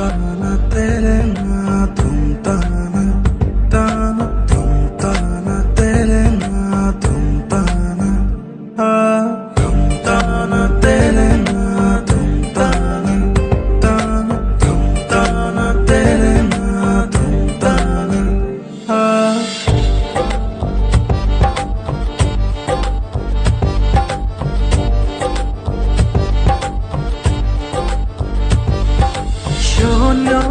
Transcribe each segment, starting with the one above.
ताना तेरे ना तुम ताना ताना तुम ताना तेरे ना तुम ताना तुम ताना तेरे ना तुम ताना ताना तुम ताना तेरे ना तुम ताना শোনো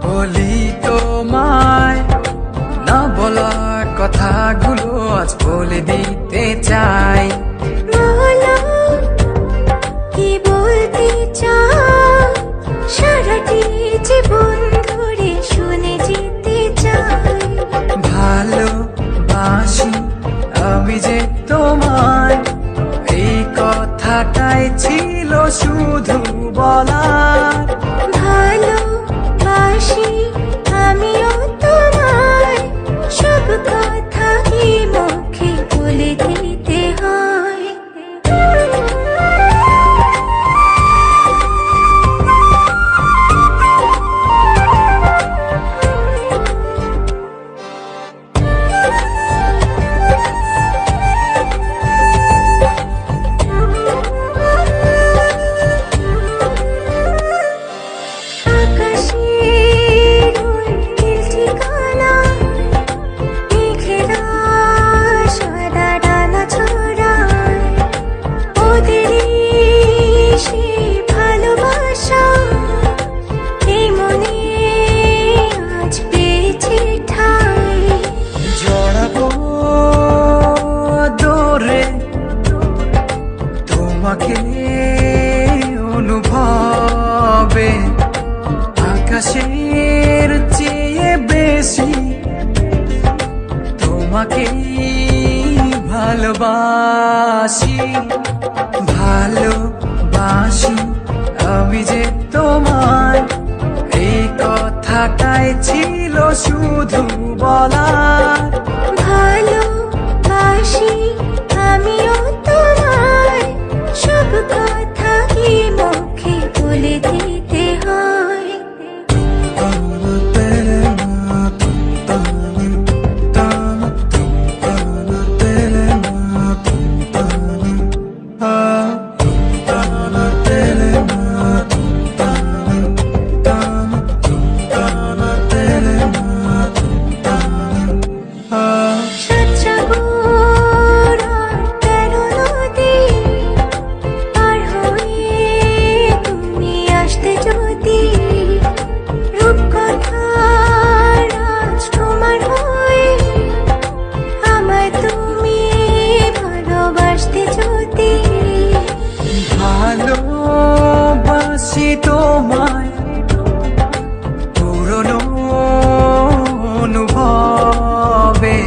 বলি তোমায় না বলা কথাগুলো আজ বলে দিতে চাই। বলো কি বলতে চাও, সারাটি জীবন ধরে শুনে যেতে চাই। ভালোবাসি আমি যে তোমায়, এই কথাটাই ছিল শুধু বলার। ভালোবাসি আমিও তোমায়, সব কথা কি মুখে বলে দিতে হয়? আকাশের ওই নীল ঠিকানায় মেঘেরা সাদা ডানা ছড়ায়, ওদেরই সেই ভালোবাসা এই মনে আজ পেয়েছে ঠাঁই। জড়াবো দৌড়ে তোমাকে অনুভবে, আকাশের চেয়ে বেশি তোমাকে ভালোবাসি। ভালোবাসি আমি যে তোমায়, এই কথাটাই ছিল শুধু বলার। ভালোবাসি আমিও তোমায়, সব কথা কি মুখে বলে দিতে হয়? ताना तेरे ना तुम ताना ताना तुम ताना तेरे ना तुम ताना तुम ताना तेरे ना तुम ताना ताना तुम ताना तेरे ना तुम ताना সাত সাগর আর 13 নদী পার হয়ে তুমি আসতে যদি, রূপকথার রাজকুমার হয়ে আমায় তুমি ভালোবাসতে যদি। ভালোবাসি তোমায় পুরনো অনুভবে,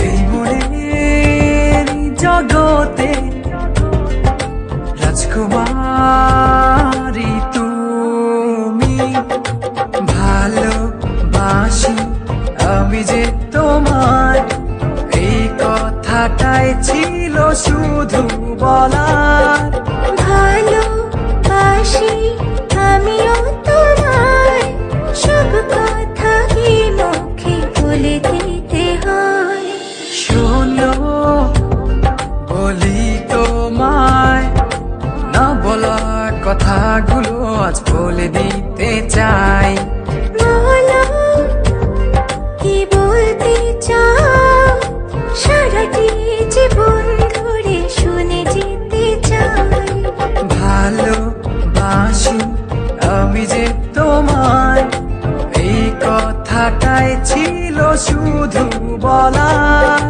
এই মনের জগতে রাজকুমারী তুমি। ভালোবাসি আমি যে তোমায়, এই কথাটাই ছিল শুধু বলার। ভালোবাসি আমিও তোমায়, সব কথা কি মুখে বলে দিতে হয়? শোনো বলি তোমায় না বলা কথাগুলো আজ বলে দিতে চাই। বলো কি বলতে চাও, সারাটি জীবন ধরে শুনে যেতে চাই। ভালোবাসি আমি যে তোমায়, এই কথাটাই ছিল শুধু বলার।